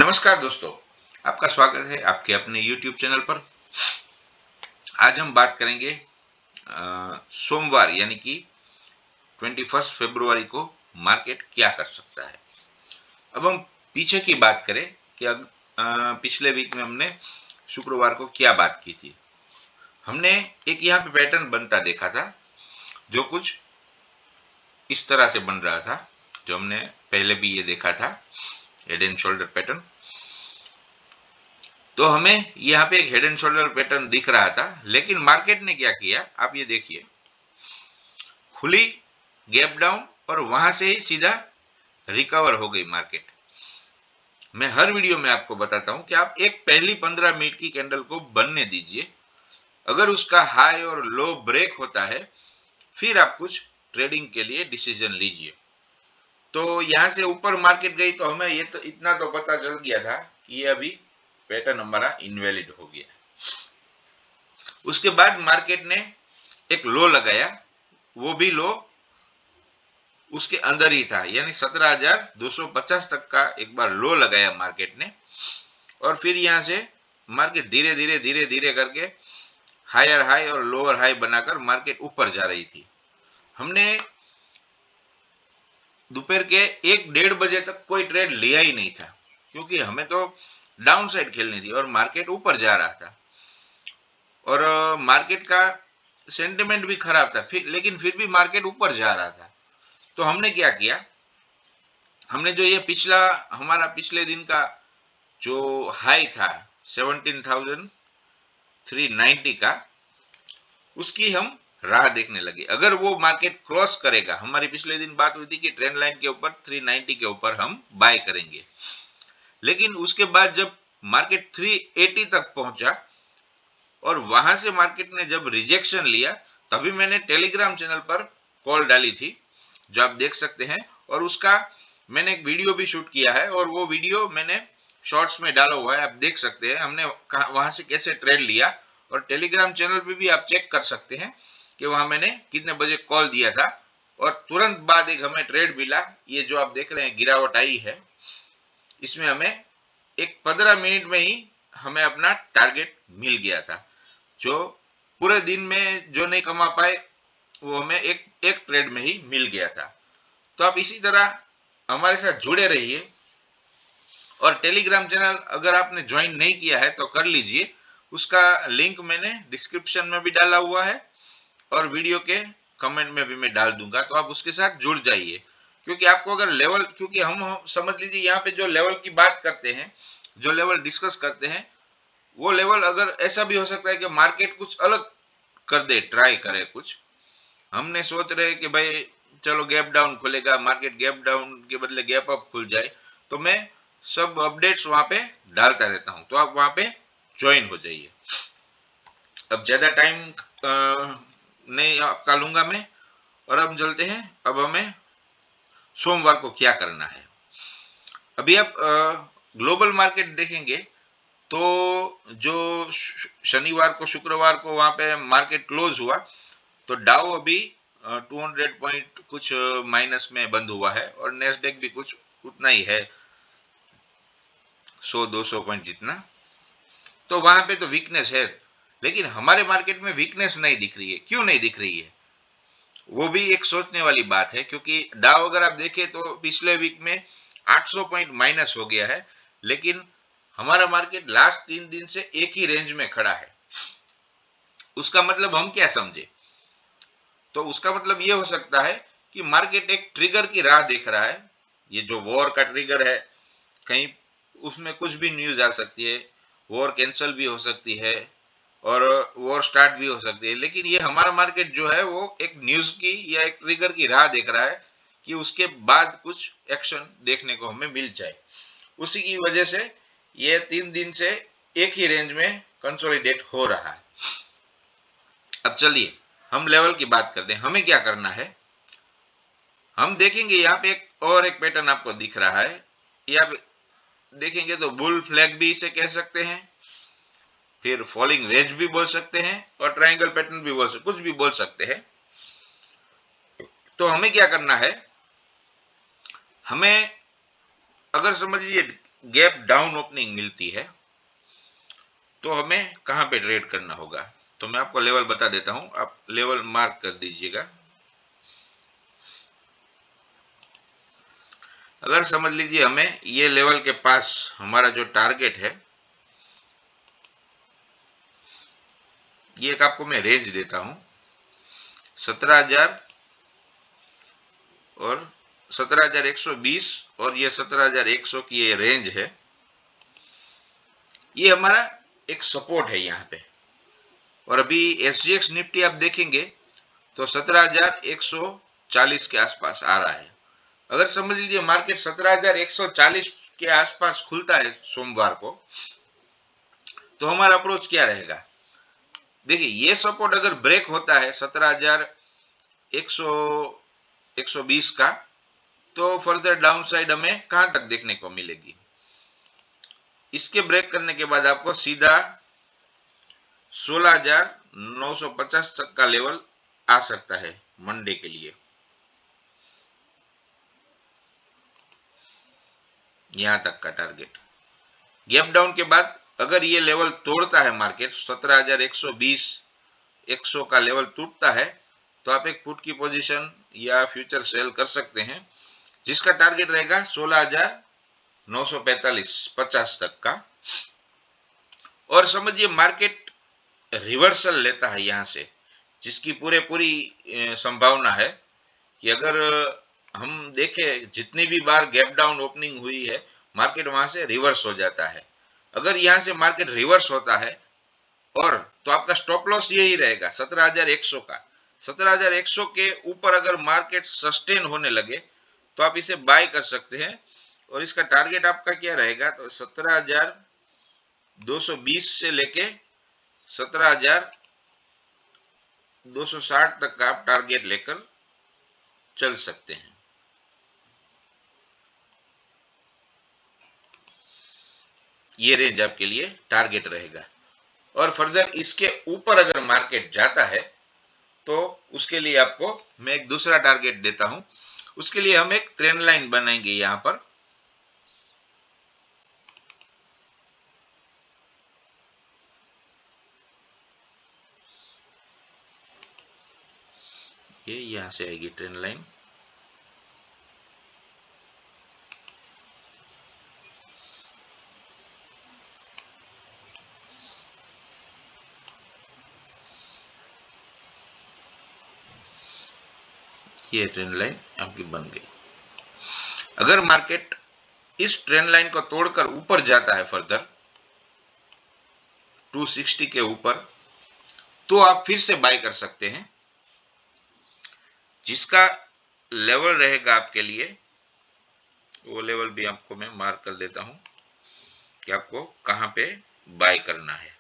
नमस्कार दोस्तों, आपका स्वागत है आपके अपने YouTube चैनल पर। आज हम बात करेंगे सोमवार यानी कि 21 फरवरी को मार्केट क्या कर सकता है। अब हम पीछे की बात करें कि पिछले वीक में हमने शुक्रवार को क्या बात की थी। हमने एक यहाँ पे पैटर्न बनता देखा था जो कुछ इस तरह से बन रहा था, जो हमने पहले भी ये देखा था, हेड एंड शोल्डर पैटर्न। तो हमें यहाँ पे एक हेड एंड शोल्डर पैटर्न दिख रहा था, लेकिन मार्केट ने क्या किया आप ये देखिए, खुली, गैप डाउन और वहां से ही सीधा रिकवर हो गई मार्केट। मैं हर वीडियो में आपको बताता हूं कि आप एक पहली 15 मिनट की कैंडल को बनने दीजिए। अगर उसका हाई और लो ब्रेक होता है फिर आप कुछ ट्रेडिंग के लिए डिसीजन लीजिए। तो यहां से ऊपर मार्केट गई तो हमें ये तो इतना तो पता चल गया था कि ये अभी पैटर्न हमारा इनवैलिड हो गया। उसके बाद मार्केट ने एक लो लगाया, वो भी लो उसके अंदर ही था, यानी 17,250 तक का एक बार लो लगाया मार्केट ने। और फिर यहां से मार्केट धीरे धीरे धीरे धीरे करके हायर हाई और लोअर हाई बनाकर मार्केट ऊपर जा रही थी। हमने दोपहर के 1-1:30 बजे तक कोई ट्रेड लिया ही नहीं था, क्योंकि हमें तो डाउन साइड खेलनी थी और मार्केट ऊपर जा रहा था और मार्केट का सेंटिमेंट भी खराब था, लेकिन फिर भी मार्केट ऊपर जा रहा था। तो हमने क्या किया, हमने जो ये हमारा पिछले दिन का जो हाई था 17,390 का, उसकी हम राह देखने लगे। अगर वो मार्केट क्रॉस करेगा, हमारी पिछले दिन बात हुई थी कि ट्रेंड लाइन के ऊपर 390 के ऊपर हम बाय करेंगे, लेकिन उसके बाद जब मार्केट 380 तक पहुंचा और वहां से मार्केट ने जब रिजेक्शन लिया, तभी मैंने टेलीग्राम चैनल पर कॉल डाली थी, जो आप देख सकते हैं। और उसका मैंने एक वीडियो भी शूट किया है और वो वीडियो मैंने शॉर्ट्स में डाला हुआ है, आप देख सकते हैं हमने वहां से कैसे ट्रेड लिया। और टेलीग्राम चैनल पे भी आप चेक कर सकते हैं कि वहां मैंने कितने बजे कॉल दिया था और तुरंत बाद एक हमें ट्रेड मिला। ये जो आप देख रहे हैं गिरावट आई है, इसमें हमें एक 15 मिनट में ही हमें अपना टारगेट मिल गया था। जो पूरे दिन में जो नहीं कमा पाए वो हमें एक एक ट्रेड में ही मिल गया था। तो आप इसी तरह हमारे साथ जुड़े रहिए और टेलीग्राम चैनल अगर आपने ज्वाइन नहीं किया है तो कर लीजिए। उसका लिंक मैंने डिस्क्रिप्शन में भी डाला हुआ है और वीडियो के कमेंट में भी मैं डाल दूंगा, तो आप उसके साथ जुड़ जाइए। क्योंकि आपको अगर लेवल, क्योंकि हम समझ लीजिए यहाँ पे जो लेवल की बात करते हैं, जो लेवल डिस्कस करते हैं, वो लेवल अगर ऐसा भी हो सकता है कि मार्केट कुछ अलग कर दे, ट्राई करे कुछ। हमने सोच रहे कि भाई चलो गैप डाउन खुलेगा, मार्केट गैप डाउन के बदले गैप अप खुल जाए, तो मैं सब अपडेट्स वहां पे डालता रहता हूं, तो आप वहां पे ज्वाइन हो जाइए। अब ज्यादा टाइम नहीं आपका लूंगा मैं, और अब चलते हैं। अब हमें सोमवार को क्या करना है। अभी आप ग्लोबल मार्केट देखेंगे तो जो शनिवार को शुक्रवार को वहां पे मार्केट क्लोज हुआ तो डाउ अभी 200 पॉइंट कुछ माइनस में बंद हुआ है और नेस्डेक भी कुछ उतना ही है, 100-200 पॉइंट जितना। तो वहां पे तो वीकनेस है, लेकिन हमारे मार्केट में वीकनेस नहीं दिख रही है। क्यों नहीं दिख रही है, वो भी एक सोचने वाली बात है। क्योंकि डाउ अगर आप देखें तो पिछले वीक में 800 पॉइंट माइनस हो गया है, लेकिन हमारा मार्केट लास्ट 3 दिन से एक ही रेंज में खड़ा है। उसका मतलब हम क्या समझे, तो उसका मतलब ये हो सकता है कि मार्केट एक ट्रिगर की राह देख रहा है। ये जो वॉर का ट्रिगर है, कहीं उसमें कुछ भी न्यूज आ सकती है, वॉर कैंसिल भी हो सकती है और वॉर स्टार्ट भी हो सकती है, लेकिन ये हमारा मार्केट जो है वो एक न्यूज की या एक ट्रिगर की राह देख रहा है कि उसके बाद कुछ एक्शन देखने को हमें मिल जाए। उसी की वजह से ये 3 दिन से एक ही रेंज में कंसोलिडेट हो रहा है। अब चलिए हम लेवल की बात करते हैं, हमें क्या करना है। हम देखेंगे यहाँ पे एक पैटर्न आपको दिख रहा है, ये आप देखेंगे तो बुल फ्लैग भी इसे कह सकते हैं, फिर फॉलिंग वेज भी बोल सकते हैं और ट्रायंगल पैटर्न भी बोल सकते, कुछ भी बोल सकते हैं। तो हमें क्या करना है, हमें अगर समझ लीजिए गैप डाउन ओपनिंग मिलती है तो हमें कहां पे ट्रेड करना होगा। तो मैं आपको लेवल बता देता हूं, आप लेवल मार्क कर दीजिएगा। अगर समझ लीजिए हमें ये लेवल के पास हमारा जो टारगेट है, ये एक आपको मैं रेंज देता हूं, 17,000 और 17,120 और ये 17,100 की ये रेंज है, ये हमारा एक सपोर्ट है यहाँ पे। और अभी SGX निफ्टी आप देखेंगे तो 17,140 के आसपास आ रहा है। अगर समझ लीजिए मार्केट 17,140 के आसपास खुलता है सोमवार को, तो हमारा अप्रोच क्या रहेगा। देखिए ये सपोर्ट अगर ब्रेक होता है 17,120 का, तो फर्दर डाउन साइड हमें कहां तक देखने को मिलेगी। इसके ब्रेक करने के बाद आपको सीधा 16,950 तक का लेवल आ सकता है मंडे के लिए। यहां तक का टारगेट गैप डाउन के बाद अगर ये लेवल तोड़ता है मार्केट, 17,120 100 का लेवल टूटता है, तो आप एक पुट की पोजीशन या फ्यूचर सेल कर सकते हैं, जिसका टारगेट रहेगा 16,945 50 तक का। और समझिए मार्केट रिवर्सल लेता है यहां से, जिसकी पूरी संभावना है कि अगर हम देखें जितनी भी बार गैप डाउन ओपनिंग हुई है, मार्केट वहां से रिवर्स हो जाता है। अगर यहां से मार्केट रिवर्स होता है और तो आपका स्टॉप लॉस यही रहेगा 17,100 का। 17,100 के ऊपर अगर मार्केट सस्टेन होने लगे तो आप इसे बाय कर सकते हैं। और इसका टारगेट आपका क्या रहेगा, तो 17,220 से लेके 17,260 तक का आप टारगेट लेकर चल सकते हैं। ये रेंज आपके लिए टारगेट रहेगा। और फर्दर इसके ऊपर अगर मार्केट जाता है तो उसके लिए आपको मैं एक दूसरा टारगेट देता हूं। उसके लिए हम एक ट्रेंड लाइन बनाएंगे यहां पर। ये यहां से आएगी ट्रेंड लाइन। ये ट्रेंड लाइन आपकी बन गई। अगर मार्केट इस ट्रेंड लाइन को तोड़कर ऊपर जाता है फर्दर 260 के ऊपर, तो आप फिर से बाय कर सकते हैं। जिसका लेवल रहेगा आपके लिए, वो लेवल भी आपको मैं मार्क कर देता हूं कि आपको कहां पे बाय करना है।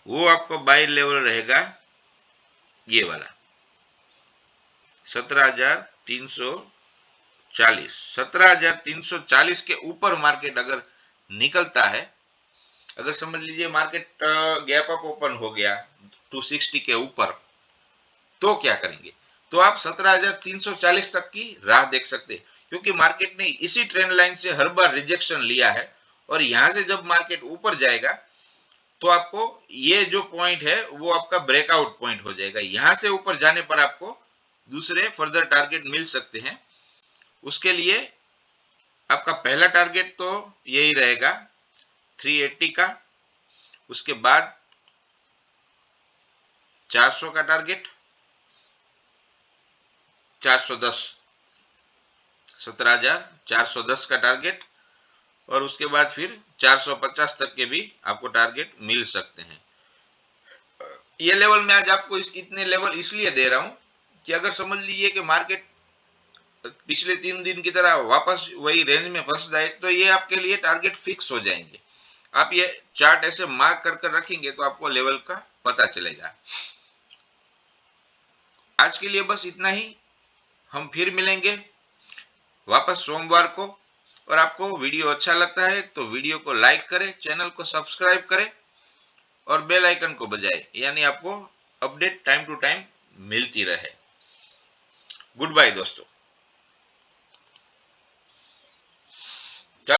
वो आपको बाय लेवल रहेगा ये वाला 17,340। 17,340 के ऊपर मार्केट अगर निकलता है, अगर समझ लीजिए मार्केट गैप अप ओपन हो गया 260 के ऊपर, तो क्या करेंगे, तो आप 17,340 तक की राह देख सकते हैं। क्योंकि मार्केट ने इसी ट्रेंड लाइन से हर बार रिजेक्शन लिया है और यहां से जब मार्केट ऊपर जाएगा तो आपको ये जो पॉइंट है वो आपका ब्रेकआउट पॉइंट हो जाएगा। यहां से ऊपर जाने पर आपको दूसरे फर्दर टारगेट मिल सकते हैं। उसके लिए आपका पहला टारगेट तो यही रहेगा 380 का, उसके बाद 400 का टारगेट, 410, 17,410 का टारगेट, और उसके बाद फिर 450 तक के भी आपको टारगेट मिल सकते हैं। ये लेवल मैं आज आपको इतने लेवल इसलिए दे रहा हूं कि अगर समझ लीजिए कि मार्केट पिछले 3 दिन की तरह वापस वही रेंज में फंस जाए, तो ये आपके लिए टारगेट फिक्स हो जाएंगे। आप ये चार्ट ऐसे मार्क कर रखेंगे तो आपको लेवल का पता चलेगा। आज के लिए बस इतना ही। हम फिर मिलेंगे वापस सोमवार को। और आपको वीडियो अच्छा लगता है तो वीडियो को लाइक करें, चैनल को सब्सक्राइब करें और बेल आइकन को बजाएं, यानी आपको अपडेट टाइम टू टाइम मिलती रहे। गुड बाय दोस्तों।